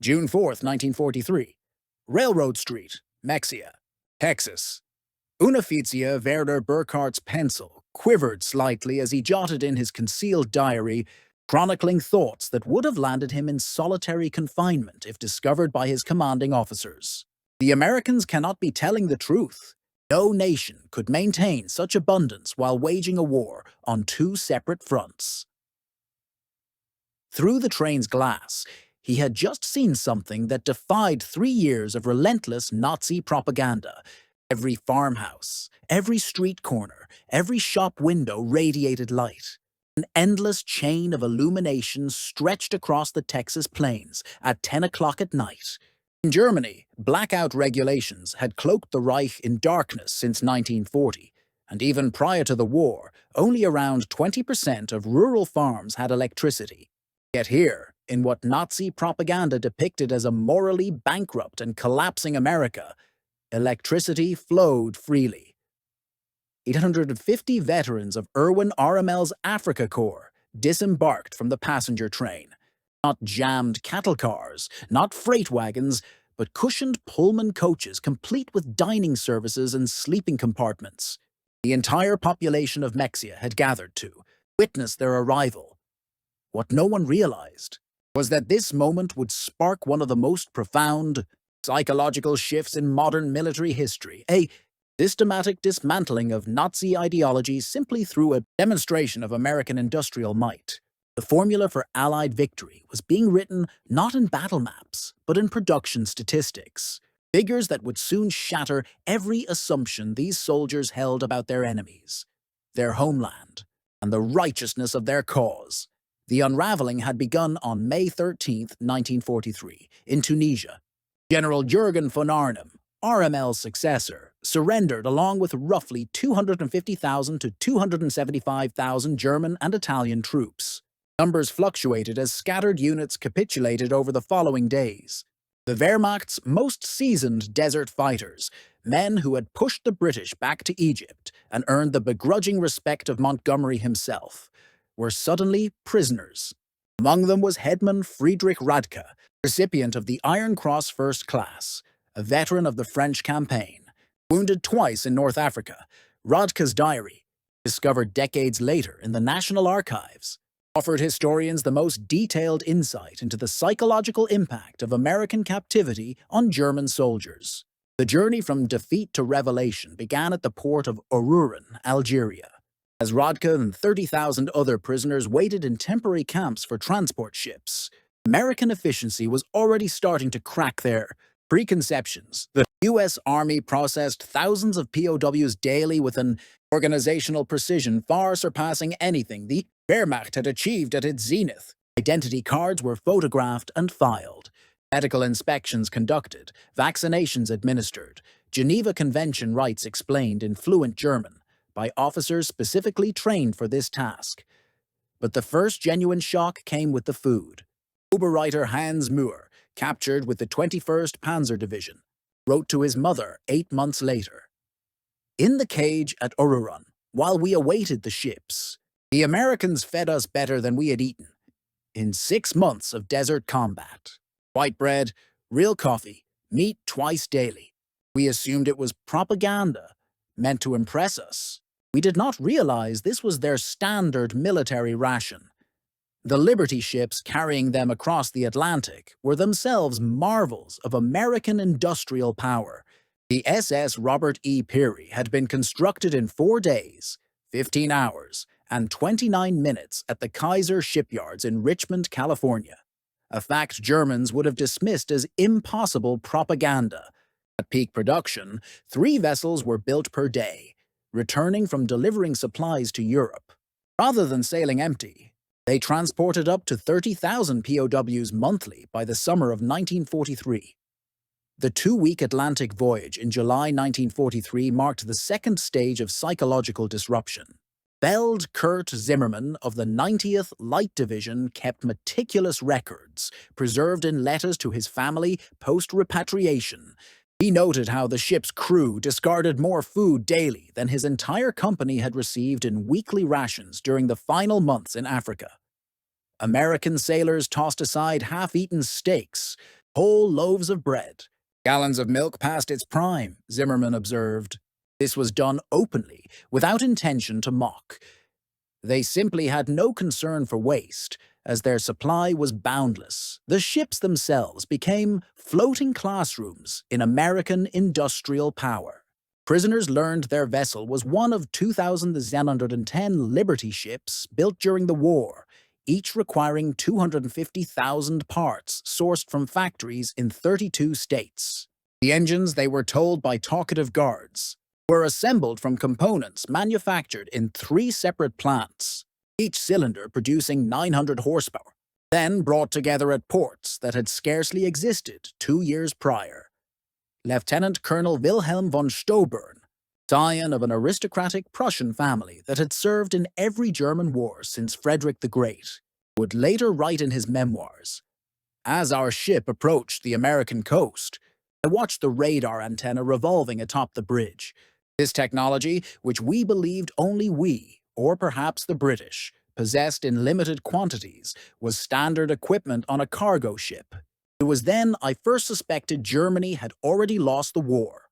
June 4, 1943. Railroad Street, Mexia, Texas. Unifizia Werner Burkhardt's pencil quivered slightly as he jotted in his concealed diary, chronicling thoughts that would have landed him in solitary confinement if discovered by his commanding officers. The Americans cannot be telling the truth. No nation could maintain such abundance while waging a war on two separate fronts. Through the train's glass, he had just seen something that defied 3 years of relentless Nazi propaganda. Every farmhouse, every street corner, every shop window radiated light. An endless chain of illumination stretched across the Texas plains at 10 o'clock at night. In Germany, blackout regulations had cloaked the Reich in darkness since 1940, and even prior to the war, only around 20% of rural farms had electricity. Yet here, in what Nazi propaganda depicted as a morally bankrupt and collapsing America, electricity flowed freely. 850 veterans of Erwin Rommel's Africa Corps disembarked from the passenger train. Not jammed cattle cars, not freight wagons, but cushioned Pullman coaches complete with dining services and sleeping compartments. The entire population of Mexia had gathered to witness their arrival. What no one realized was that this moment would spark one of the most profound psychological shifts in modern military history, a systematic dismantling of Nazi ideology simply through a demonstration of American industrial might. The formula for Allied victory was being written not in battle maps, but in production statistics, figures that would soon shatter every assumption these soldiers held about their enemies, their homeland, and the righteousness of their cause. The unraveling had begun on May 13, 1943, in Tunisia. General Jürgen von Arnim, Rommel's successor, surrendered along with roughly 250,000 to 275,000 German and Italian troops. Numbers fluctuated as scattered units capitulated over the following days. The Wehrmacht's most seasoned desert fighters, men who had pushed the British back to Egypt and earned the begrudging respect of Montgomery himself, were suddenly prisoners. Among them was Headman Friedrich Radke, recipient of the Iron Cross First Class, a veteran of the French campaign. Wounded twice in North Africa, Radke's diary, discovered decades later in the National Archives, offered historians the most detailed insight into the psychological impact of American captivity on German soldiers. The journey from defeat to revelation began at the port of Oruran, Algeria, as Radke and 30,000 other prisoners waited in temporary camps for transport ships. American efficiency was already starting to crack their preconceptions. The U.S. Army processed thousands of POWs daily with an organizational precision far surpassing anything the Wehrmacht had achieved at its zenith. Identity cards were photographed and filed, medical inspections conducted, vaccinations administered, Geneva Convention rights explained in fluent German by officers specifically trained for this task. But the first genuine shock came with the food. Oberreiter Hans Muhr, captured with the 21st Panzer Division, wrote to his mother 8 months later. In the cage at Oruran, while we awaited the ships, the Americans fed us better than we had eaten in 6 months of desert combat. White bread, real coffee, meat twice daily. We assumed it was propaganda, meant to impress us. We did not realize this was their standard military ration. The Liberty ships carrying them across the Atlantic were themselves marvels of American industrial power. The SS Robert E. Peary had been constructed in 4 days, 15 hours, and 29 minutes at the Kaiser shipyards in Richmond, California, a fact Germans would have dismissed as impossible propaganda. At peak production, 3 vessels were built per day, returning from delivering supplies to Europe. Rather than sailing empty, they transported up to 30,000 POWs monthly by the summer of 1943. The 2-week Atlantic voyage in July 1943 marked the second stage of psychological disruption. Feld Kurt Zimmermann of the 90th Light Division kept meticulous records, preserved in letters to his family post-repatriation. He noted how the ship's crew discarded more food daily than his entire company had received in weekly rations during the final months in Africa. American sailors tossed aside half-eaten steaks, whole loaves of bread. Gallons of milk past its prime, Zimmerman observed. This was done openly, without intention to mock. They simply had no concern for waste, as their supply was boundless. The ships themselves became floating classrooms in American industrial power. Prisoners learned their vessel was one of 2,110 Liberty ships built during the war, each requiring 250,000 parts sourced from factories in 32 states. The engines, they were told by talkative guards, were assembled from components manufactured in 3 separate plants, each cylinder producing 900 horsepower, then brought together at ports that had scarcely existed 2 years prior. Lieutenant Colonel Wilhelm von Stobern, scion of an aristocratic Prussian family that had served in every German war since Frederick the Great, would later write in his memoirs, "As our ship approached the American coast, I watched the radar antenna revolving atop the bridge. This technology, which we believed only we, or perhaps the British, possessed in limited quantities, was standard equipment on a cargo ship. It was then I first suspected Germany had already lost the war."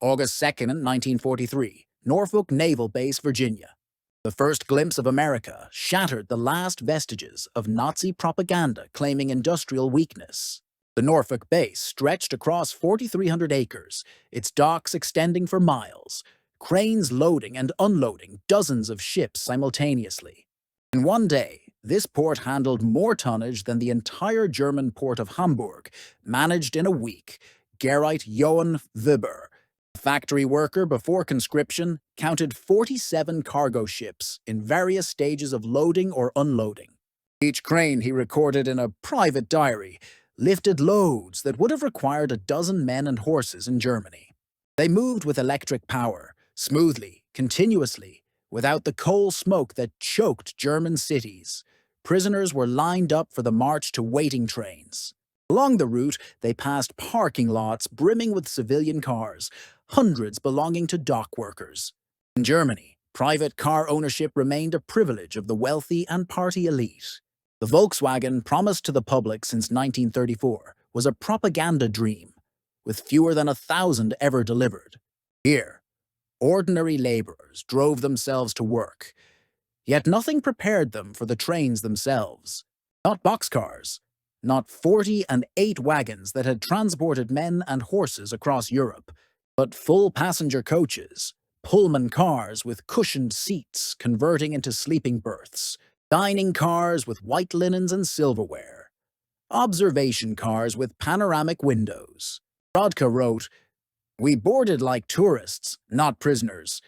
August 2nd, 1943, Norfolk Naval Base, Virginia. The first glimpse of America shattered the last vestiges of Nazi propaganda claiming industrial weakness. The Norfolk base stretched across 4,300 acres, its docks extending for miles, cranes loading and unloading dozens of ships simultaneously. In one day, this port handled more tonnage than the entire German port of Hamburg, managed in a week. Gerrit Johann Weber, a factory worker before conscription, counted 47 cargo ships in various stages of loading or unloading. Each crane, he recorded in a private diary, lifted loads that would have required a dozen men and horses in Germany. They moved with electric power, smoothly, continuously, without the coal smoke that choked German cities. Prisoners were lined up for the march to waiting trains. Along the route, they passed parking lots brimming with civilian cars, hundreds belonging to dock workers. In Germany, private car ownership remained a privilege of the wealthy and party elite. The Volkswagen, promised to the public since 1934, was a propaganda dream, with fewer than 1,000 ever delivered. Here, ordinary laborers drove themselves to work, yet nothing prepared them for the trains themselves. Not boxcars, not 48 wagons that had transported men and horses across Europe, but full passenger coaches, Pullman cars with cushioned seats converting into sleeping berths, dining cars with white linens and silverware, observation cars with panoramic windows. Rodka wrote, "We boarded like tourists, not prisoners."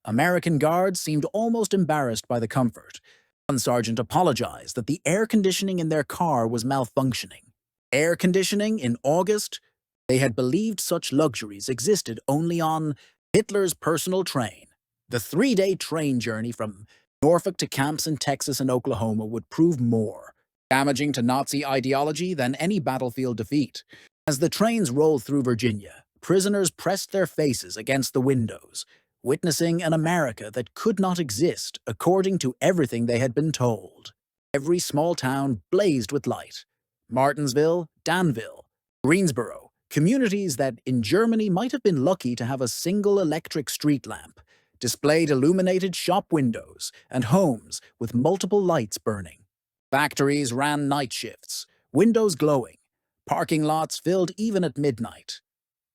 American guards seemed almost embarrassed by the comfort. One sergeant apologized that the air conditioning in their car was malfunctioning. Air conditioning in August? They had believed such luxuries existed only on Hitler's personal train. The 3-day train journey from Norfolk to camps in Texas and Oklahoma would prove more damaging to Nazi ideology than any battlefield defeat. As the trains rolled through Virginia, prisoners pressed their faces against the windows, witnessing an America that could not exist according to everything they had been told. Every small town blazed with light. Martinsville, Danville, Greensboro, communities that in Germany might have been lucky to have a single electric street lamp, displayed illuminated shop windows and homes with multiple lights burning. Factories ran night shifts, windows glowing, parking lots filled even at midnight.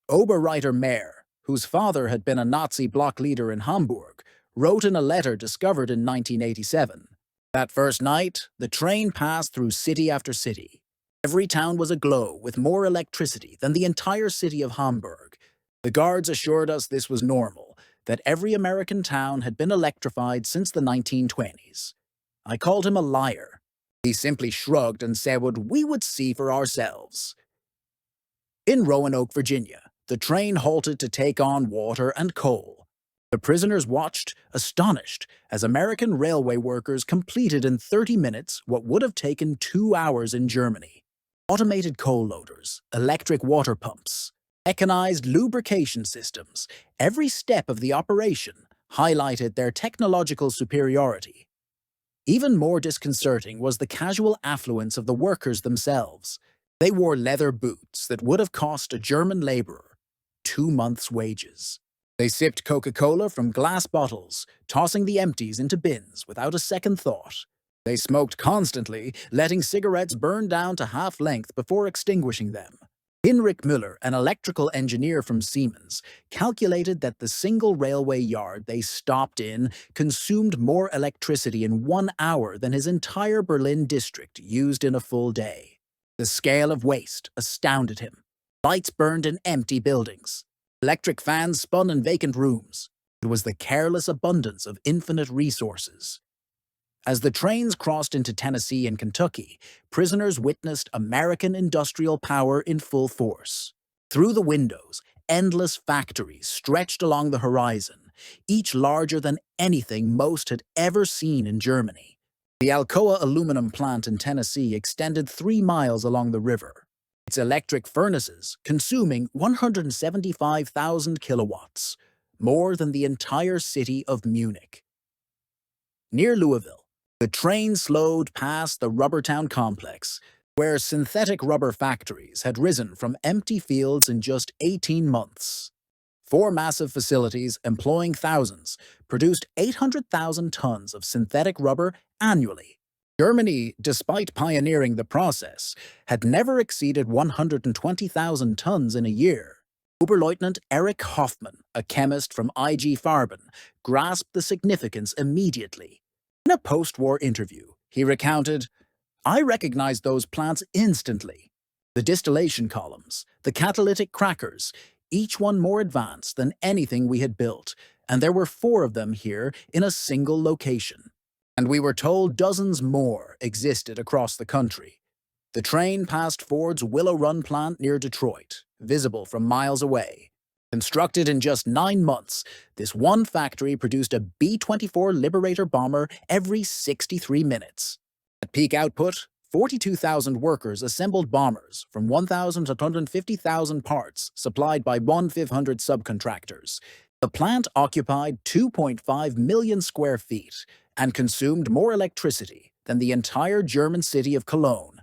Oberreiter Mayer, whose father had been a Nazi bloc leader in Hamburg, wrote in a letter discovered in 1987. That first night, the train passed through city after city. Every town was aglow with more electricity than the entire city of Hamburg. The guards assured us this was normal, that every American town had been electrified since the 1920s. I called him a liar. He simply shrugged and said what we would see for ourselves. In Roanoke, Virginia, the train halted to take on water and coal. The prisoners watched, astonished, as American railway workers completed in 30 minutes what would have taken 2 hours in Germany. Automated coal loaders, electric water pumps, mechanized lubrication systems, every step of the operation highlighted their technological superiority. Even more disconcerting was the casual affluence of the workers themselves. They wore leather boots that would have cost a German laborer 2 months' wages. They sipped Coca-Cola from glass bottles, tossing the empties into bins without a second thought. They smoked constantly, letting cigarettes burn down to half-length before extinguishing them. Hinrich Müller, an electrical engineer from Siemens, calculated that the single railway yard they stopped in consumed more electricity in 1 hour than his entire Berlin district used in a full day. The scale of waste astounded him. Lights burned in empty buildings. Electric fans spun in vacant rooms. It was the careless abundance of infinite resources. As the trains crossed into Tennessee and Kentucky, prisoners witnessed American industrial power in full force. Through the windows, endless factories stretched along the horizon, each larger than anything most had ever seen in Germany. The Alcoa aluminum plant in Tennessee extended 3 miles along the river, its electric furnaces consuming 175,000 kilowatts, more than the entire city of Munich. Near Louisville, the train slowed past the Rubbertown complex, where synthetic rubber factories had risen from empty fields in just 18 months. 4 massive facilities employing thousands produced 800,000 tons of synthetic rubber annually. Germany, despite pioneering the process, had never exceeded 120,000 tons in a year. Oberleutnant Erich Hoffmann, a chemist from IG Farben, grasped the significance immediately. In a post-war interview, he recounted, "I recognized those plants instantly. The distillation columns, the catalytic crackers, each one more advanced than anything we had built, and there were 4 of them here in a single location. And we were told dozens more existed across the country." The train passed Ford's Willow Run plant near Detroit, visible from miles away. Constructed in just 9 months, this one factory produced a B-24 Liberator bomber every 63 minutes. At peak output, 42,000 workers assembled bombers from 1,000 to 150,000 parts supplied by 1,500 subcontractors. The plant occupied 2.5 million square feet and consumed more electricity than the entire German city of Cologne.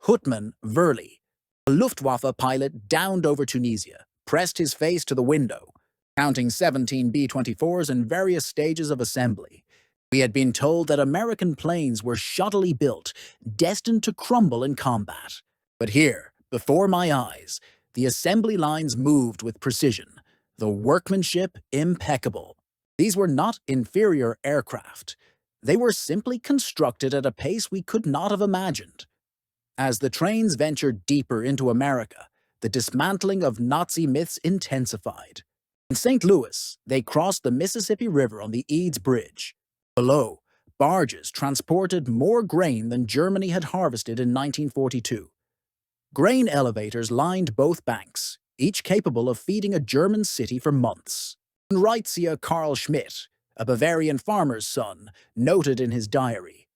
Hutman Verli, a Luftwaffe pilot downed over Tunisia, pressed his face to the window, counting 17 B-24s in various stages of assembly. We had been told that American planes were shoddily built, destined to crumble in combat. But here, before my eyes, the assembly lines moved with precision, the workmanship impeccable. These were not inferior aircraft. They were simply constructed at a pace we could not have imagined. As the trains ventured deeper into America, the dismantling of Nazi myths intensified. In St. Louis, they crossed the Mississippi River on the Eads Bridge. Below, barges transported more grain than Germany had harvested in 1942. Grain elevators lined both banks, each capable of feeding a German city for months. Raitzia Karl Schmidt, a Bavarian farmer's son, noted in his diary,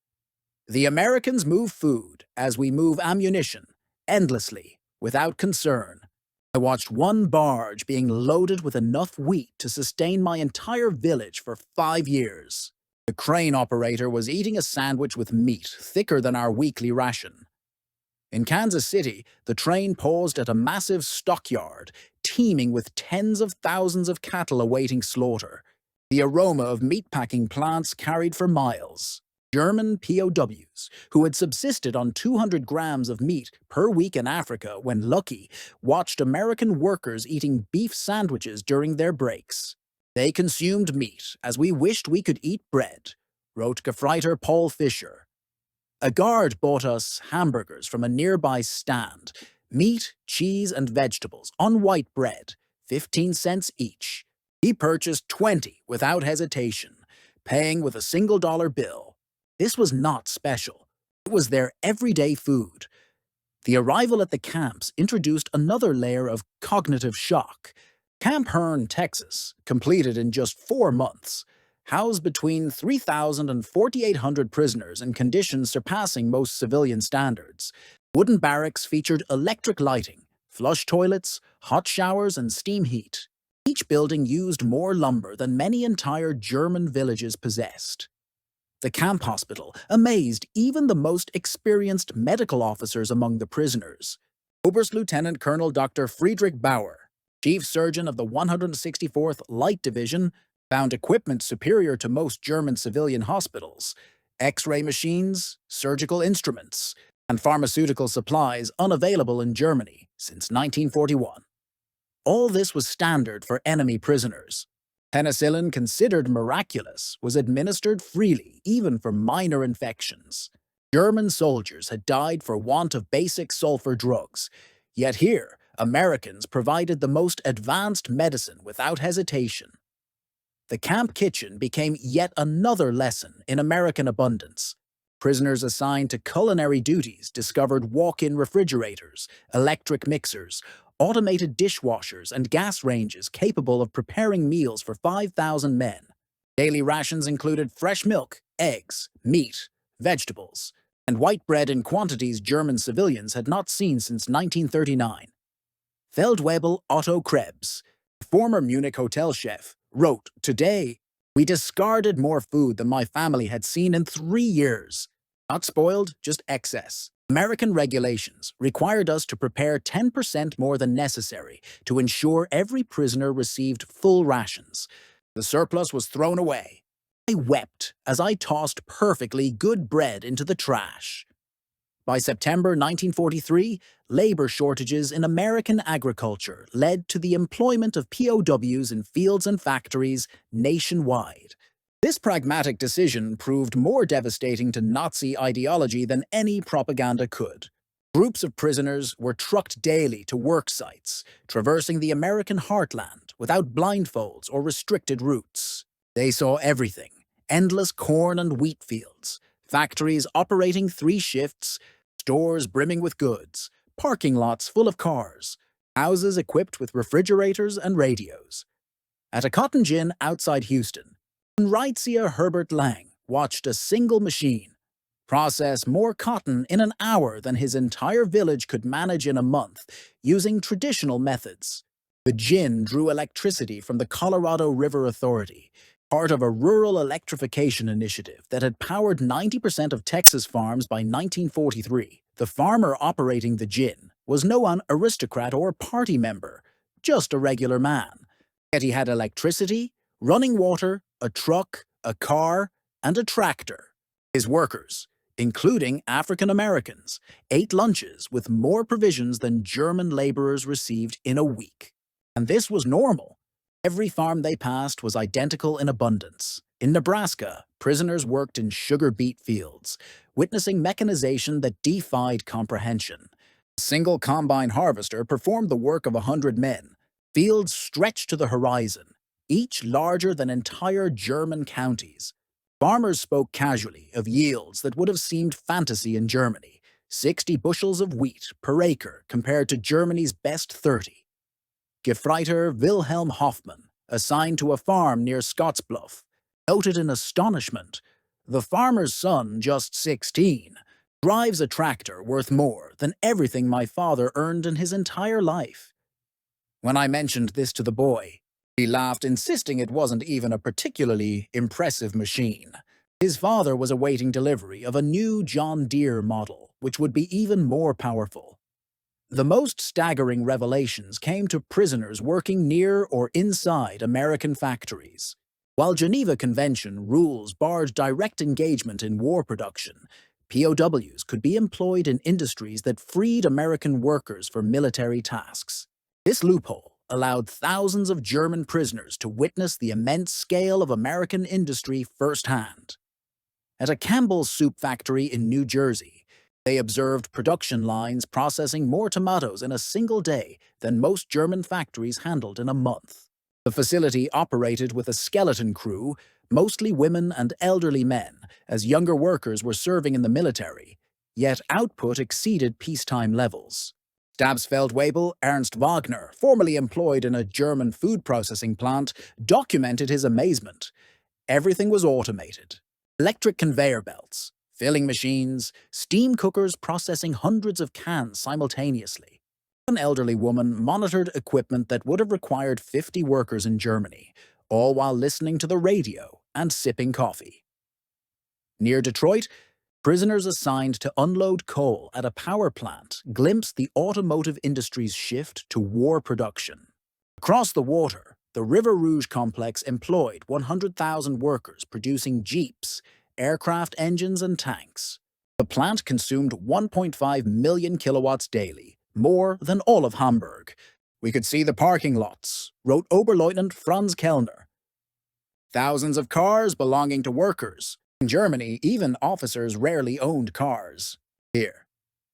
"The Americans move food as we move ammunition, endlessly, without concern. I watched one barge being loaded with enough wheat to sustain my entire village for 5 years. The crane operator was eating a sandwich with meat thicker than our weekly ration." In Kansas City, the train paused at a massive stockyard, teeming with tens of thousands of cattle awaiting slaughter. The aroma of meatpacking plants carried for miles. German POWs, who had subsisted on 200 grams of meat per week in Africa when lucky, watched American workers eating beef sandwiches during their breaks. "They consumed meat as we wished we could eat bread," wrote Gefreiter Paul Fischer. A guard bought us hamburgers from a nearby stand, meat, cheese, and vegetables on white bread, 15 cents each. He purchased 20 without hesitation, paying with a single dollar bill. This was not special. It was their everyday food. The arrival at the camps introduced another layer of cognitive shock. Camp Hearn, Texas, completed in just 4 months, housed between 3,000 and 4,800 prisoners in conditions surpassing most civilian standards. Wooden barracks featured electric lighting, flush toilets, hot showers, and steam heat. Each building used more lumber than many entire German villages possessed. The camp hospital amazed even the most experienced medical officers among the prisoners. Oberst Lieutenant Colonel Dr. Friedrich Bauer, chief surgeon of the 164th Light Division, found equipment superior to most German civilian hospitals, X-ray machines, surgical instruments, and pharmaceutical supplies unavailable in Germany since 1941. All this was standard for enemy prisoners. Penicillin, considered miraculous, was administered freely even for minor infections. German soldiers had died for want of basic sulfur drugs, yet here, Americans provided the most advanced medicine without hesitation. The camp kitchen became yet another lesson in American abundance. Prisoners assigned to culinary duties discovered walk-in refrigerators, electric mixers, automated dishwashers, and gas ranges capable of preparing meals for 5,000 men. Daily rations included fresh milk, eggs, meat, vegetables, and white bread in quantities German civilians had not seen since 1939. Feldwebel Otto Krebs, former Munich hotel chef, wrote, "Today, we discarded more food than my family had seen in 3 years. Not spoiled, just excess. American regulations required us to prepare 10% more than necessary to ensure every prisoner received full rations. The surplus was thrown away. I wept as I tossed perfectly good bread into the trash." By September 1943, labor shortages in American agriculture led to the employment of POWs in fields and factories nationwide. This pragmatic decision proved more devastating to Nazi ideology than any propaganda could. Groups of prisoners were trucked daily to work sites, traversing the American heartland without blindfolds or restricted routes. They saw everything: endless corn and wheat fields, factories operating 3 shifts, stores brimming with goods, parking lots full of cars, houses equipped with refrigerators and radios. At a cotton gin outside Houston, Reitzia Herbert Lang watched a single machine process more cotton in an hour than his entire village could manage in a month using traditional methods. The gin drew electricity from the Colorado River Authority, part of a rural electrification initiative that had powered 90% of Texas farms by 1943. The farmer operating the gin was no aristocrat or party member, just a regular man. Yet he had electricity, running water, a truck, a car, and a tractor. His workers, including African Americans, ate lunches with more provisions than German laborers received in a week. And this was normal. Every farm they passed was identical in abundance. In Nebraska, prisoners worked in sugar beet fields, witnessing mechanization that defied comprehension. A single combine harvester performed the work of 100 men. Fields stretched to the horizon, each larger than entire German counties. Farmers spoke casually of yields that would have seemed fantasy in Germany: 60 bushels of wheat per acre compared to Germany's best 30. Gefreiter Wilhelm Hoffmann, assigned to a farm near Scottsbluff, noted in astonishment, "The farmer's son, just 16, drives a tractor worth more than everything my father earned in his entire life." When I mentioned this to the boy, he laughed, insisting it wasn't even a particularly impressive machine. His father was awaiting delivery of a new John Deere model, which would be even more powerful. The most staggering revelations came to prisoners working near or inside American factories. While Geneva Convention rules barred direct engagement in war production, POWs could be employed in industries that freed American workers for military tasks. This loophole allowed thousands of German prisoners to witness the immense scale of American industry firsthand. At a Campbell's soup factory in New Jersey, they observed production lines processing more tomatoes in a single day than most German factories handled in a month. The facility operated with a skeleton crew, mostly women and elderly men, as younger workers were serving in the military, yet output exceeded peacetime levels. Stabsfeldwebel Ernst Wagner, formerly employed in a German food processing plant, documented his amazement. Everything was automated. Electric conveyor belts, filling machines, steam cookers processing hundreds of cans simultaneously. An elderly woman monitored equipment that would have required 50 workers in Germany, all while listening to the radio and sipping coffee. Near Detroit, prisoners assigned to unload coal at a power plant glimpsed the automotive industry's shift to war production. Across the water, the River Rouge complex employed 100,000 workers producing jeeps, aircraft engines, and tanks. The plant consumed 1.5 million kilowatts daily, more than all of Hamburg. We could see the parking lots, wrote Oberleutnant Franz Kellner. Thousands of cars belonging to workers. In Germany, even officers rarely owned cars. Here,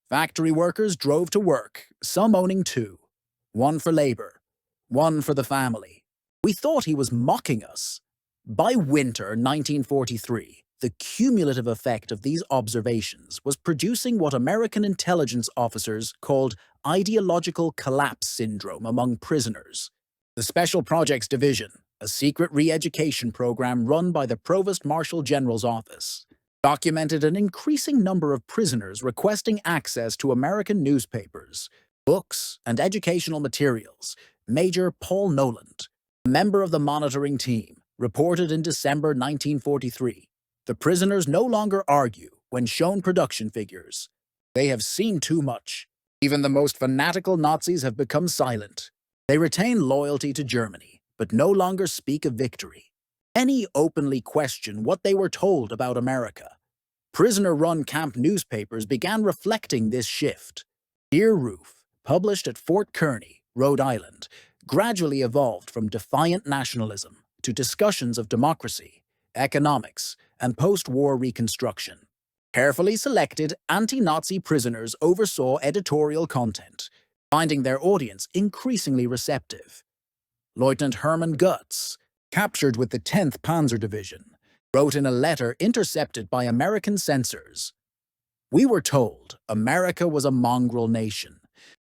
factory workers drove to work, some owning two. One for labor, one for the family. We thought he was mocking us. By winter 1943, the cumulative effect of these observations was producing what American intelligence officers called ideological collapse syndrome among prisoners. The Special Projects Division, a secret re-education program run by the Provost Marshal General's office, documented an increasing number of prisoners requesting access to American newspapers, books, and educational materials. Major Paul Noland, a member of the monitoring team, reported in December 1943, "The prisoners no longer argue when shown production figures. They have seen too much. Even the most fanatical Nazis have become silent. They retain loyalty to Germany, but no longer speak of victory. Any openly question what they were told about America." Prisoner-run camp newspapers began reflecting this shift. Dear Roof, published at Fort Kearny, Rhode Island, gradually evolved from defiant nationalism to discussions of democracy, economics, and post-war reconstruction. Carefully selected anti-Nazi prisoners oversaw editorial content, finding their audience increasingly receptive. Lieutenant Hermann Gutz, captured with the 10th Panzer Division, wrote in a letter intercepted by American censors, "We were told America was a mongrel nation,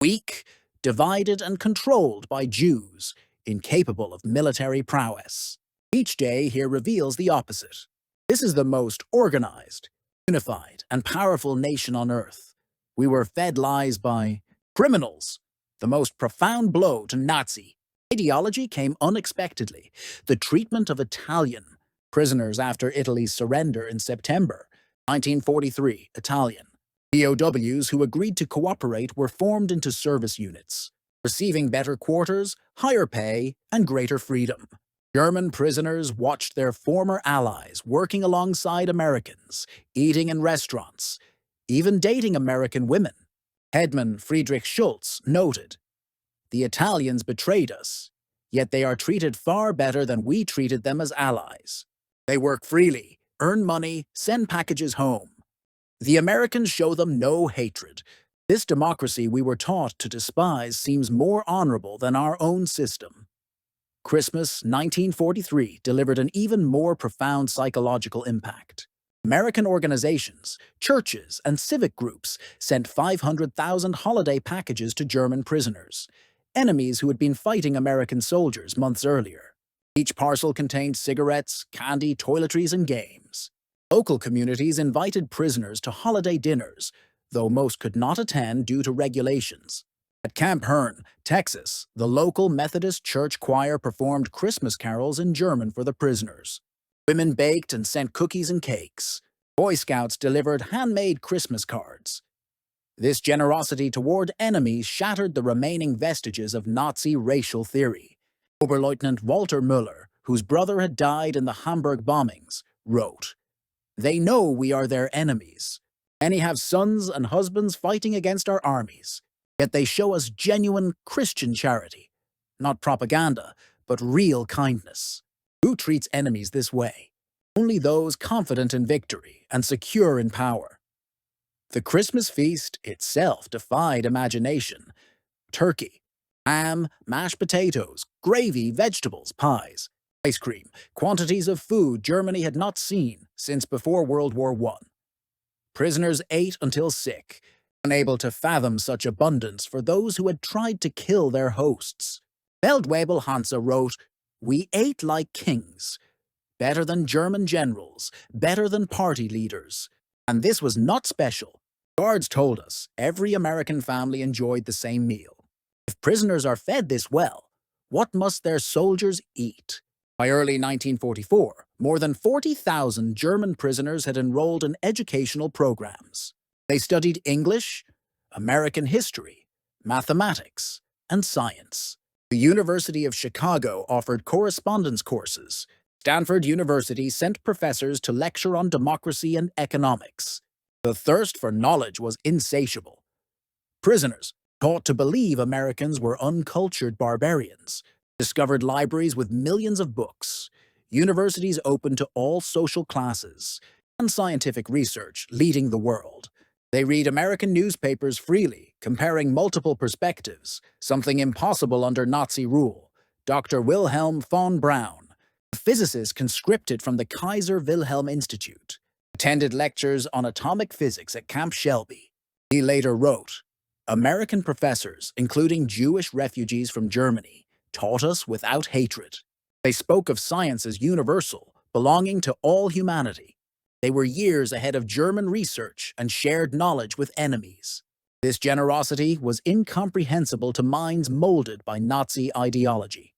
weak, divided and controlled by Jews, incapable of military prowess. Each day here reveals the opposite. This is the most organized, unified, and powerful nation on earth. We were fed lies by criminals. The most profound blow to Nazi ideology came unexpectedly. The treatment of Italian prisoners after Italy's surrender in September 1943, Italian. POWs who agreed to cooperate were formed into service units, receiving better quarters, higher pay, and greater freedom. German prisoners watched their former allies working alongside Americans, eating in restaurants, even dating American women. Headman Friedrich Schultz noted, "The Italians betrayed us, yet they are treated far better than we treated them as allies. They work freely, earn money, send packages home. The Americans show them no hatred. This democracy we were taught to despise seems more honorable than our own system." Christmas 1943 delivered an even more profound psychological impact. American organizations, churches, and civic groups sent 500,000 holiday packages to German prisoners, enemies who had been fighting American soldiers months earlier. Each parcel contained cigarettes, candy, toiletries, and games. Local communities invited prisoners to holiday dinners, though most could not attend due to regulations. At Camp Hearn, Texas, the local Methodist church choir performed Christmas carols in German for the prisoners. Women baked and sent cookies and cakes. Boy Scouts delivered handmade Christmas cards. This generosity toward enemies shattered the remaining vestiges of Nazi racial theory. Oberleutnant Walter Müller, whose brother had died in the Hamburg bombings, wrote, "They know we are their enemies. Many have sons and husbands fighting against our armies. Yet they show us genuine Christian charity, not propaganda, but real kindness. Who treats enemies this way? Only those confident in victory and secure in power." The Christmas feast itself defied imagination. Turkey, ham, mashed potatoes, gravy, vegetables, pies, ice cream, quantities of food Germany had not seen since before World War I. Prisoners ate until sick, unable to fathom such abundance for those who had tried to kill their hosts. Feldwebel Hansa wrote, "We ate like kings, better than German generals, better than party leaders. And this was not special. Guards told us every American family enjoyed the same meal. If prisoners are fed this well, what must their soldiers eat?" By early 1944, more than 40,000 German prisoners had enrolled in educational programs. They studied English, American history, mathematics, and science. The University of Chicago offered correspondence courses. Stanford University sent professors to lecture on democracy and economics. The thirst for knowledge was insatiable. Prisoners, taught to believe Americans were uncultured barbarians, discovered libraries with millions of books, universities open to all social classes, and scientific research leading the world. They read American newspapers freely, comparing multiple perspectives, something impossible under Nazi rule. Dr. Wilhelm von Braun, a physicist conscripted from the Kaiser Wilhelm Institute, attended lectures on atomic physics at Camp Shelby. He later wrote, "American professors, including Jewish refugees from Germany, taught us without hatred. They spoke of science as universal, belonging to all humanity. They were years ahead of German research and shared knowledge with enemies. This generosity was incomprehensible to minds molded by Nazi ideology."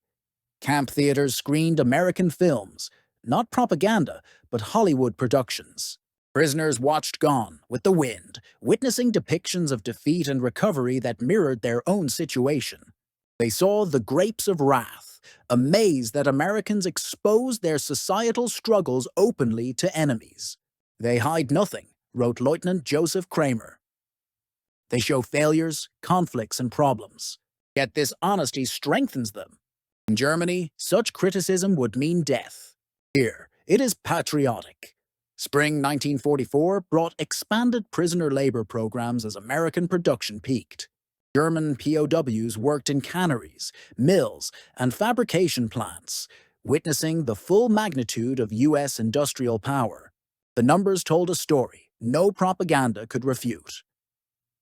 Camp theaters screened American films, not propaganda, but Hollywood productions. Prisoners watched Gone with the Wind, witnessing depictions of defeat and recovery that mirrored their own situation. They saw The Grapes of Wrath, amazed that Americans exposed their societal struggles openly to enemies. "They hide nothing," wrote Lieutenant Joseph Kramer. "They show failures, conflicts, and problems. Yet this honesty strengthens them. In Germany, such criticism would mean death. Here, it is patriotic." Spring 1944 brought expanded prisoner labor programs as American production peaked. German POWs worked in canneries, mills, and fabrication plants, witnessing the full magnitude of U.S. industrial power. The numbers told a story no propaganda could refute.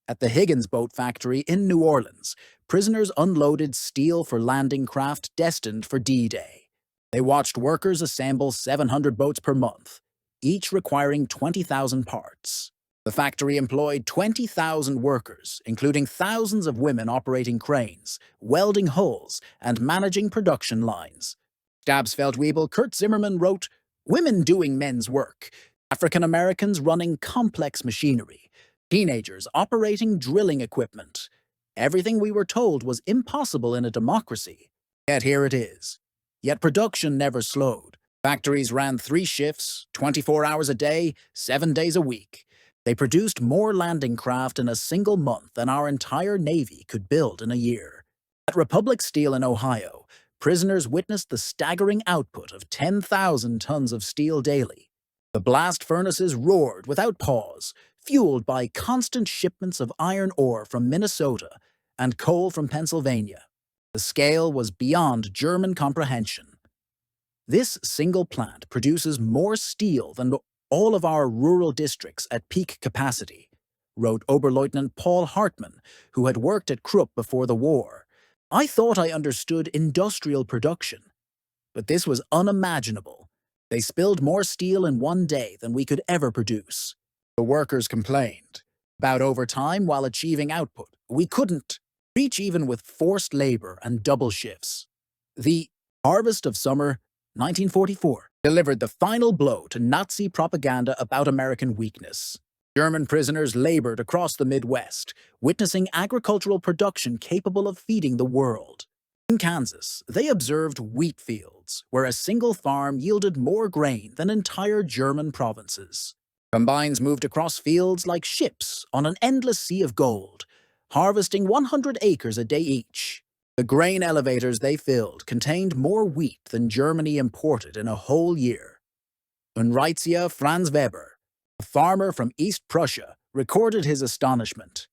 At the Higgins Boat Factory in New Orleans, prisoners unloaded steel for landing craft destined for D-Day. They watched workers assemble 700 boats per month, each requiring 20,000 parts. The factory employed 20,000 workers, including thousands of women operating cranes, welding hulls, and managing production lines. Stabsfeldwebel Kurt Zimmermann wrote, "Women doing men's work, African Americans running complex machinery, teenagers operating drilling equipment. Everything we were told was impossible in a democracy. Yet here it is. Yet production never slowed. Factories ran 3 shifts, 24 hours a day, 7 days a week. They produced more landing craft in a single month than our entire Navy could build in a year." At Republic Steel in Ohio, prisoners witnessed the staggering output of 10,000 tons of steel daily. The blast furnaces roared without pause, fueled by constant shipments of iron ore from Minnesota and coal from Pennsylvania. The scale was beyond German comprehension. "This single plant produces more steel than all of our rural districts at peak capacity," wrote Oberleutnant Paul Hartmann, who had worked at Krupp before the war. "I thought I understood industrial production, but this was unimaginable. They spilled more steel in one day than we could ever produce." The workers complained about overtime while achieving output. "We couldn't reach even with forced labor and double shifts." The harvest of summer 1944 delivered the final blow to Nazi propaganda about American weakness. German prisoners labored across the Midwest, witnessing agricultural production capable of feeding the world. In Kansas, they observed wheat fields, where a single farm yielded more grain than entire German provinces. Combines moved across fields like ships on an endless sea of gold, harvesting 100 acres a day each. The grain elevators they filled contained more wheat than Germany imported in a whole year. Unreitzia Franz Weber, a farmer from East Prussia, recorded his astonishment.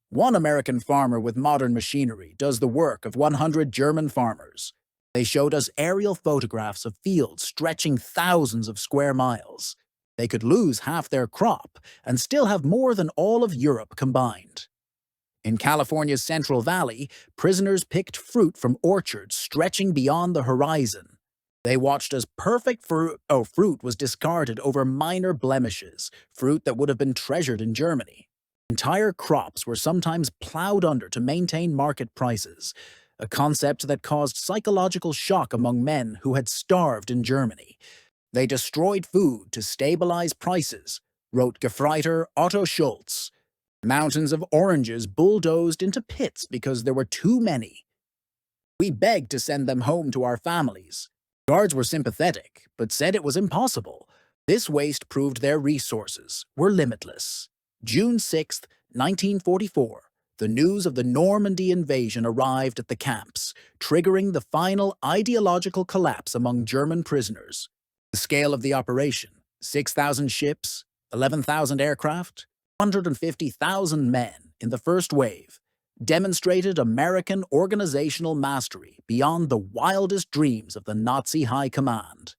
"One American farmer with modern machinery does the work of 100 German farmers. They showed us aerial photographs of fields stretching thousands of square miles. They could lose half their crop and still have more than all of Europe combined." In California's Central Valley, prisoners picked fruit from orchards stretching beyond the horizon. They watched as perfect fruit was discarded over minor blemishes, fruit that would have been treasured in Germany. Entire crops were sometimes plowed under to maintain market prices. a concept that caused psychological shock among men who had starved in Germany. They destroyed food to stabilize prices, wrote Gefreiter Otto Schulz. Mountains of oranges bulldozed into pits because there were too many. We begged to send them home to our families. Guards were sympathetic, but said it was impossible. This waste proved their resources were limitless. June 6, 1944, the news of the Normandy invasion arrived at the camps, triggering the final ideological collapse among German prisoners. The scale of the operation: 6,000 ships, 11,000 aircraft, 150,000 men in the first wave, demonstrated American organizational mastery beyond the wildest dreams of the Nazi High Command.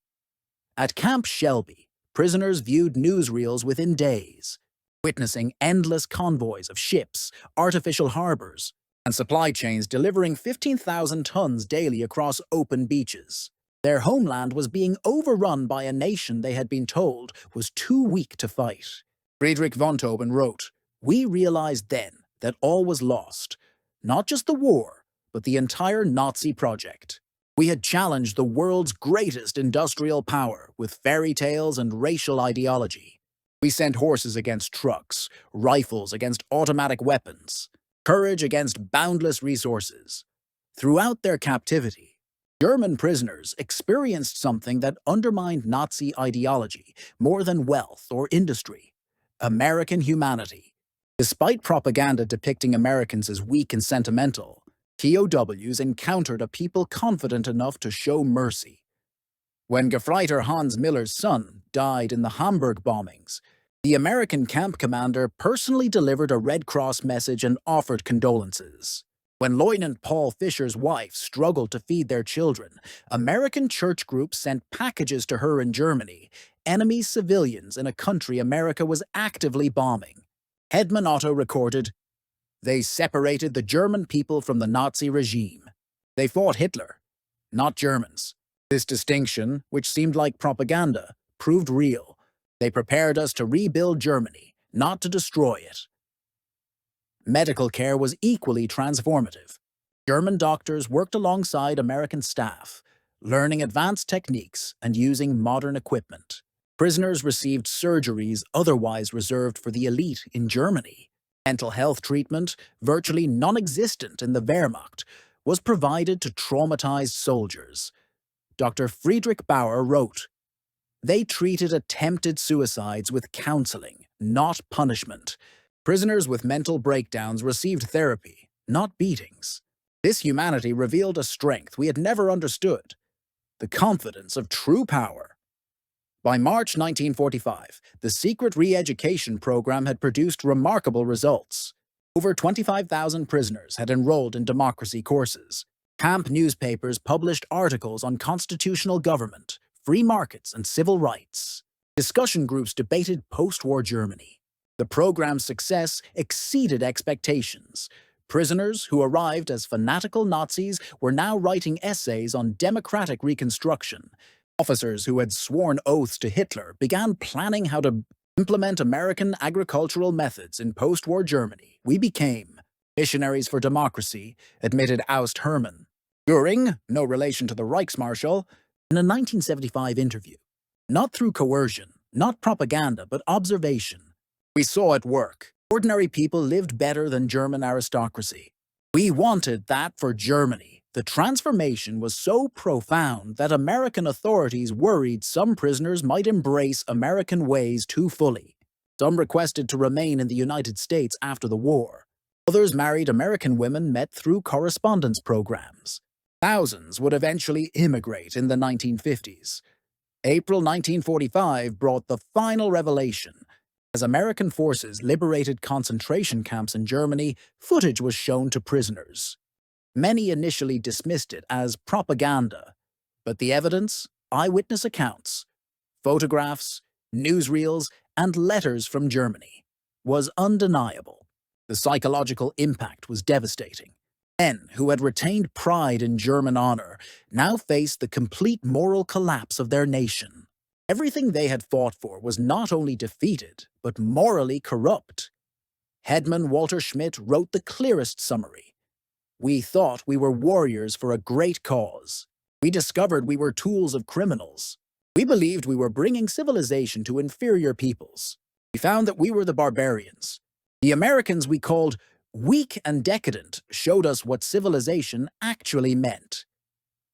At Camp Shelby, prisoners viewed newsreels within days, witnessing endless convoys of ships, artificial harbors, and supply chains delivering 15,000 tons daily across open beaches. Their homeland was being overrun by a nation they had been told was too weak to fight. Friedrich von Tauben wrote, "We realized then that all was lost, not just the war, but the entire Nazi project. We had challenged the world's greatest industrial power with fairy tales and racial ideology. We sent horses against trucks, rifles against automatic weapons, courage against boundless resources." Throughout their captivity, German prisoners experienced something that undermined Nazi ideology more than wealth or industry: American humanity. Despite propaganda depicting Americans as weak and sentimental, POWs encountered a people confident enough to show mercy. When Gefreiter Hans Miller's son died in the Hamburg bombings, the American camp commander personally delivered a Red Cross message and offered condolences. When Lieutenant Paul Fisher's wife struggled to feed their children, American church groups sent packages to her in Germany, enemy civilians in a country America was actively bombing. Hetman Otto recorded, "They separated the German people from the Nazi regime. They fought Hitler, not Germans." This distinction, which seemed like propaganda, proved real. They prepared us to rebuild Germany, not to destroy it. Medical care was equally transformative. German doctors worked alongside American staff, learning advanced techniques and using modern equipment. Prisoners received surgeries otherwise reserved for the elite in Germany. Mental health treatment, virtually non-existent in the Wehrmacht, was provided to traumatized soldiers. Dr. Friedrich Bauer wrote, "They treated attempted suicides with counseling, not punishment. Prisoners with mental breakdowns received therapy, not beatings. This humanity revealed a strength we had never understood: the confidence of true power." By March 1945, the secret re-education program had produced remarkable results. Over 25,000 prisoners had enrolled in democracy courses. Camp newspapers published articles on constitutional government, free markets, and civil rights. Discussion groups debated post-war Germany. The program's success exceeded expectations. Prisoners who arrived as fanatical Nazis were now writing essays on democratic reconstruction. Officers who had sworn oaths to Hitler began planning how to implement American agricultural methods in post-war Germany. "We became missionaries for democracy," admitted Aust Hermann. Göring, no relation to the Reichsmarschall, in a 1975 interview. "Not through coercion, not propaganda, but observation. We saw it work. Ordinary people lived better than German aristocracy. We wanted that for Germany." The transformation was so profound that American authorities worried some prisoners might embrace American ways too fully. Some requested to remain in the United States after the war. Others married American women met through correspondence programs. Thousands would eventually immigrate in the 1950s. April 1945 brought the final revelation. As American forces liberated concentration camps in Germany, footage was shown to prisoners. Many initially dismissed it as propaganda, but the evidence, eyewitness accounts, photographs, newsreels, and letters from Germany, was undeniable. The psychological impact was devastating. Men who had retained pride in German honor now faced the complete moral collapse of their nation. Everything they had fought for was not only defeated, but morally corrupt. Headman Walter Schmidt wrote the clearest summary. We thought we were warriors for a great cause. We discovered we were tools of criminals. We believed we were bringing civilization to inferior peoples. We found that we were the barbarians. The Americans we called weak and decadent showed us what civilization actually meant.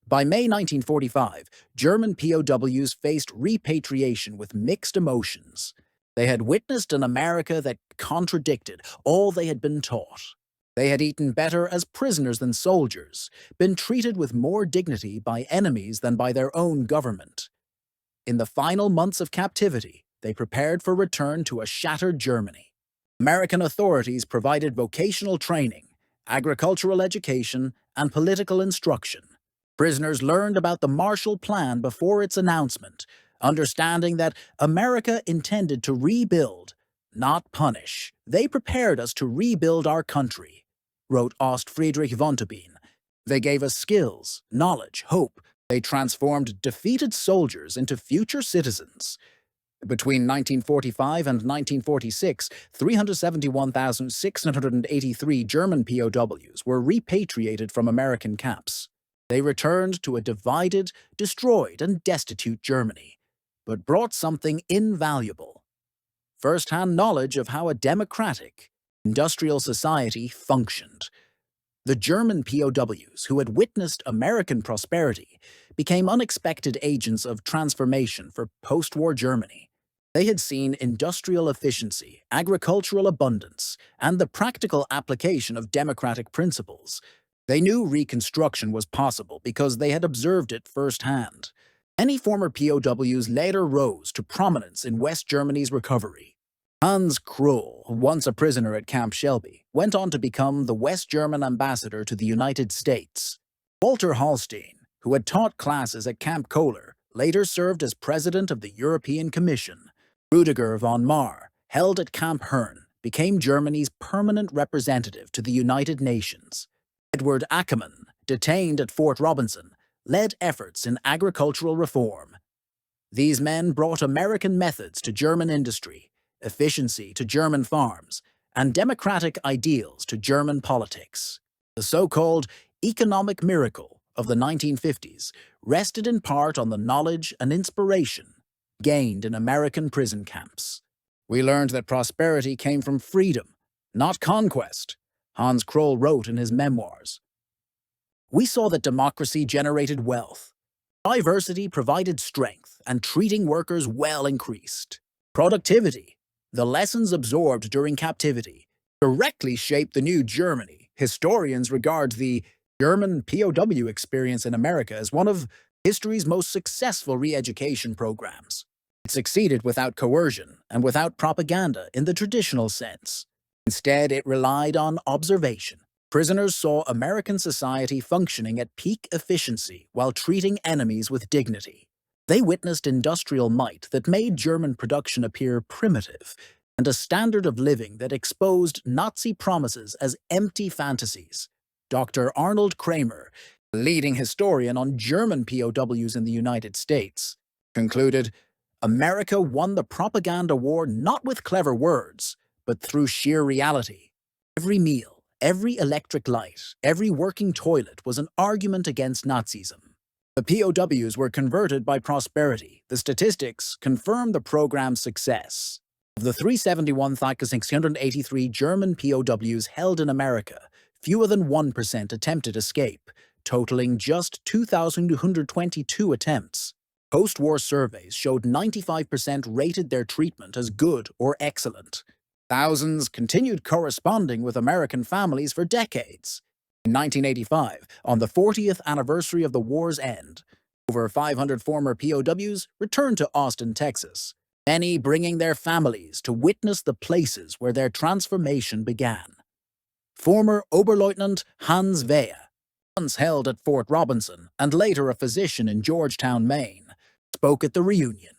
By May 1945, German POWs faced repatriation with mixed emotions. They had witnessed an America that contradicted all they had been taught. They had eaten better as prisoners than soldiers, been treated with more dignity by enemies than by their own government. In the final months of captivity, they prepared for return to a shattered Germany. American authorities provided vocational training, agricultural education, and political instruction. Prisoners learned about the Marshall Plan before its announcement, understanding that America intended to rebuild, not punish. They prepared us to rebuild our country, wrote Ost Friedrich von Tobin. They gave us skills, knowledge, hope. They transformed defeated soldiers into future citizens. Between 1945 and 1946, 371,683 German POWs were repatriated from American camps. They returned to a divided, destroyed, and destitute Germany, but brought something invaluable: first-hand knowledge of how a democratic, industrial society functioned. The German POWs, who had witnessed American prosperity, became unexpected agents of transformation for post-war Germany. They had seen industrial efficiency, agricultural abundance, and the practical application of democratic principles. They knew Reconstruction was possible because they had observed it firsthand. Many former POWs later rose to prominence in West Germany's recovery. Hans Kroll, once a prisoner at Camp Shelby, went on to become the West German ambassador to the United States. Walter Hallstein, who had taught classes at Camp Kohler, later served as president of the European Commission. Rudiger von Marr, held at Camp Herne, became Germany's permanent representative to the United Nations. Edward Ackermann, detained at Fort Robinson, led efforts in agricultural reform. These men brought American methods to German industry, efficiency to German farms, and democratic ideals to German politics. The so-called economic miracle of the 1950s rested in part on the knowledge and inspiration gained in American prison camps. We learned that prosperity came from freedom, not conquest, Hans Kroll wrote in his memoirs. We saw that democracy generated wealth. Diversity provided strength, and treating workers well increased. Productivity, the lessons absorbed during captivity, directly shaped the new Germany. Historians regard the German POW experience in America as one of history's most successful re-education programs. It succeeded without coercion and without propaganda in the traditional sense. Instead, it relied on observation. Prisoners saw American society functioning at peak efficiency while treating enemies with dignity. They witnessed industrial might that made German production appear primitive, and a standard of living that exposed Nazi promises as empty fantasies. Dr. Arnold Kramer, a leading historian on German POWs in the United States, concluded, "America won the propaganda war not with clever words, but through sheer reality. Every meal, every electric light, every working toilet was an argument against Nazism." The POWs were converted by prosperity. The statistics confirm the program's success. Of the 371,683 German POWs held in America, fewer than 1% attempted escape, totaling just 2,222 attempts. Post-war surveys showed 95% rated their treatment as good or excellent. Thousands continued corresponding with American families for decades. In 1985, on the 40th anniversary of the war's end, over 500 former POWs returned to Austin, Texas, many bringing their families to witness the places where their transformation began. Former Oberleutnant Hans Wehr, once held at Fort Robinson and later a physician in Georgetown, Maine, spoke at the reunion.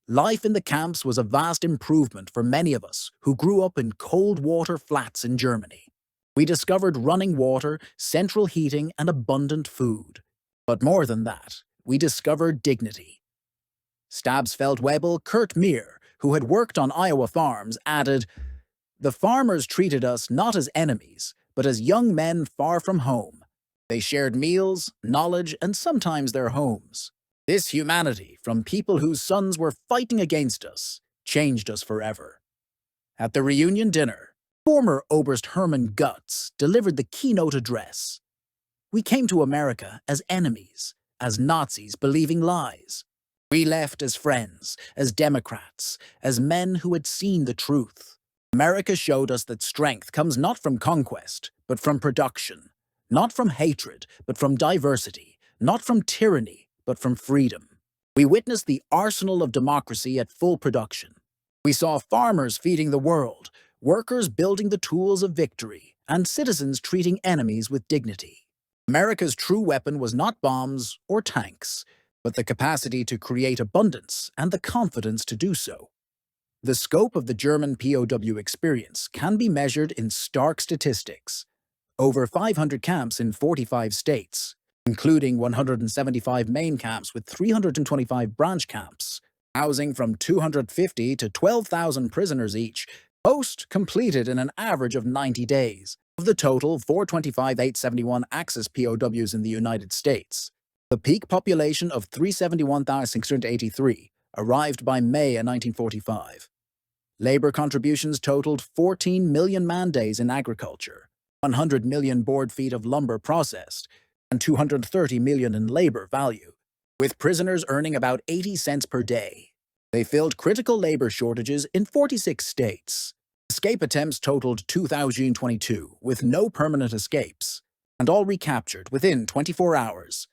Life in the camps was a vast improvement for many of us who grew up in cold water flats in Germany. We discovered running water, central heating, and abundant food. But more than that, we discovered dignity. Stabsfeldwebel Kurt Meir, who had worked on Iowa farms, added, "The farmers treated us not as enemies, but as young men far from home. They shared meals, knowledge, and sometimes their homes. This humanity, from people whose sons were fighting against us, changed us forever. At the reunion dinner, former Oberst Hermann Gutz delivered the keynote address. We came to America as enemies, as Nazis believing lies. We left as friends, as Democrats, as men who had seen the truth. America showed us that strength comes not from conquest, but from production. Not from hatred, but from diversity. Not from tyranny, but from freedom. We witnessed the arsenal of democracy at full production. We saw farmers feeding the world, workers building the tools of victory, and citizens treating enemies with dignity. America's true weapon was not bombs or tanks, but the capacity to create abundance and the confidence to do so. The scope of the German POW experience can be measured in stark statistics. Over 500 camps in 45 states, including 175 main camps with 325 branch camps, housing from 250 to 12,000 prisoners each, most completed in an average of 90 days. Of the total 425,871 Axis POWs in the United States, the peak population of 371,683 arrived by May of 1945. Labor contributions totaled 14 million man-days in agriculture, 100 million board feet of lumber processed, and 230 million in labor value, with prisoners earning about 80 cents per day. They filled critical labor shortages in 46 states. Escape attempts totaled 2,022, with no permanent escapes, and all recaptured within 24 hours.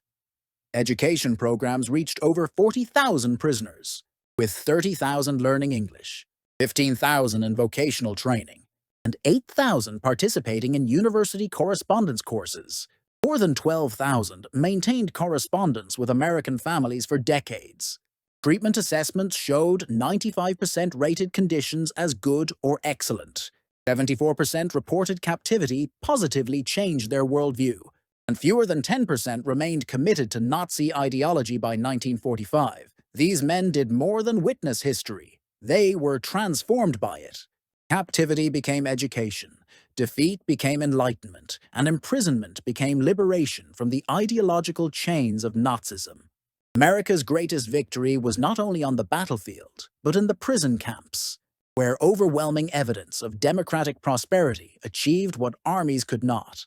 Education programs reached over 40,000 prisoners, with 30,000 learning English, 15,000 in vocational training, and 8,000 participating in university correspondence courses. More than 12,000 maintained correspondence with American families for decades. Treatment assessments showed 95% rated conditions as good or excellent. 74% reported captivity positively changed their worldview, and fewer than 10% remained committed to Nazi ideology by 1945. These men did more than witness history. They were transformed by it. Captivity became education, defeat became enlightenment, and imprisonment became liberation from the ideological chains of Nazism. America's greatest victory was not only on the battlefield, but in the prison camps, where overwhelming evidence of democratic prosperity achieved what armies could not: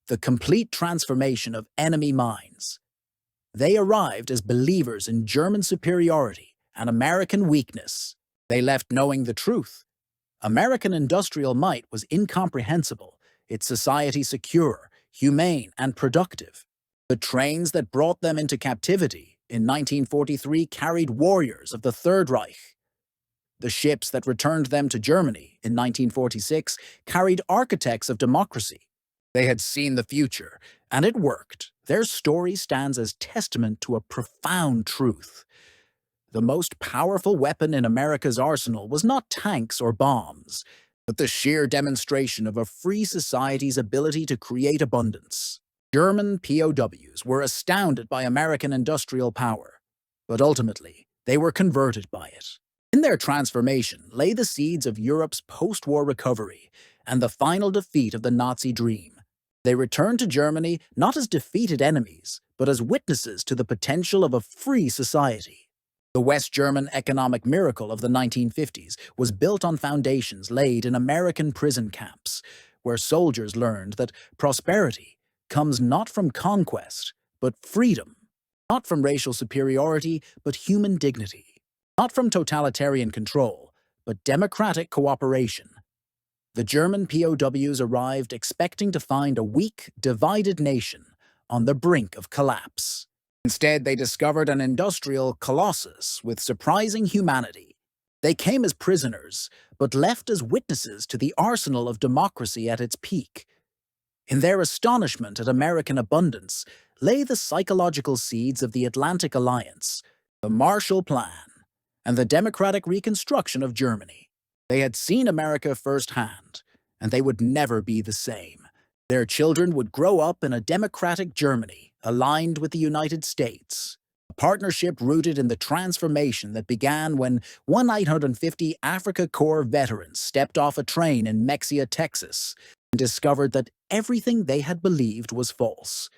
the complete transformation of enemy minds. They arrived as believers in German superiority and American weakness. They left knowing the truth. American industrial might was incomprehensible, its society secure, humane, and productive. The trains that brought them into captivity in 1943 carried warriors of the Third Reich. The ships that returned them to Germany in 1946 carried architects of democracy. They had seen the future, and it worked. Their story stands as testament to a profound truth. The most powerful weapon in America's arsenal was not tanks or bombs, but the sheer demonstration of a free society's ability to create abundance. German POWs were astounded by American industrial power, but ultimately, they were converted by it. In their transformation lay the seeds of Europe's post-war recovery and the final defeat of the Nazi dream. They returned to Germany not as defeated enemies, but as witnesses to the potential of a free society. The West German economic miracle of the 1950s was built on foundations laid in American prison camps, where soldiers learned that prosperity comes not from conquest, but freedom, not from racial superiority, but human dignity, not from totalitarian control, but democratic cooperation. The German POWs arrived expecting to find a weak, divided nation on the brink of collapse. Instead, they discovered an industrial colossus with surprising humanity. They came as prisoners, but left as witnesses to the arsenal of democracy at its peak. In their astonishment at American abundance lay the psychological seeds of the Atlantic Alliance, the Marshall Plan, and the democratic reconstruction of Germany. They had seen America firsthand, and they would never be the same. Their children would grow up in a democratic Germany, aligned with the United States. A partnership rooted in the transformation that began when 1,850 Africa Corps veterans stepped off a train in Mexia, Texas, and discovered that everything they had believed was false.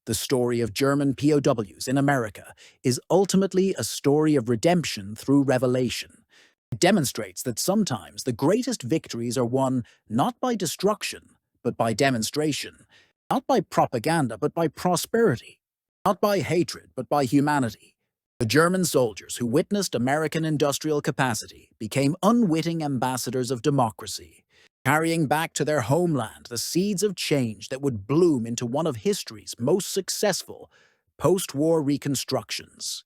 The story of German POWs in America is ultimately a story of redemption through revelation. It demonstrates that sometimes the greatest victories are won not by destruction, but by demonstration, not by propaganda, but by prosperity, not by hatred, but by humanity. The German soldiers who witnessed American industrial capacity became unwitting ambassadors of democracy, carrying back to their homeland the seeds of change that would bloom into one of history's most successful post-war reconstructions.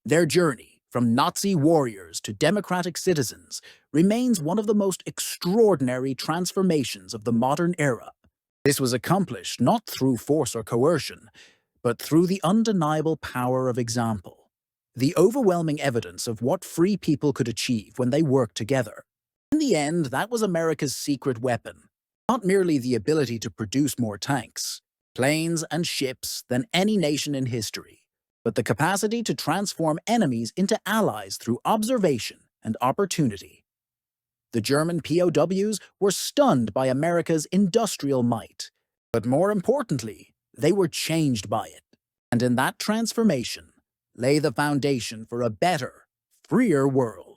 Their journey, from Nazi warriors to democratic citizens, remains one of the most extraordinary transformations of the modern era. This was accomplished not through force or coercion, but through the undeniable power of example, the overwhelming evidence of what free people could achieve when they worked together. In the end, that was America's secret weapon, not merely the ability to produce more tanks, planes, and ships than any nation in history, but the capacity to transform enemies into allies through observation and opportunity. The German POWs were stunned by America's industrial might, but more importantly, they were changed by it. And in that transformation lay the foundation for a better, freer world.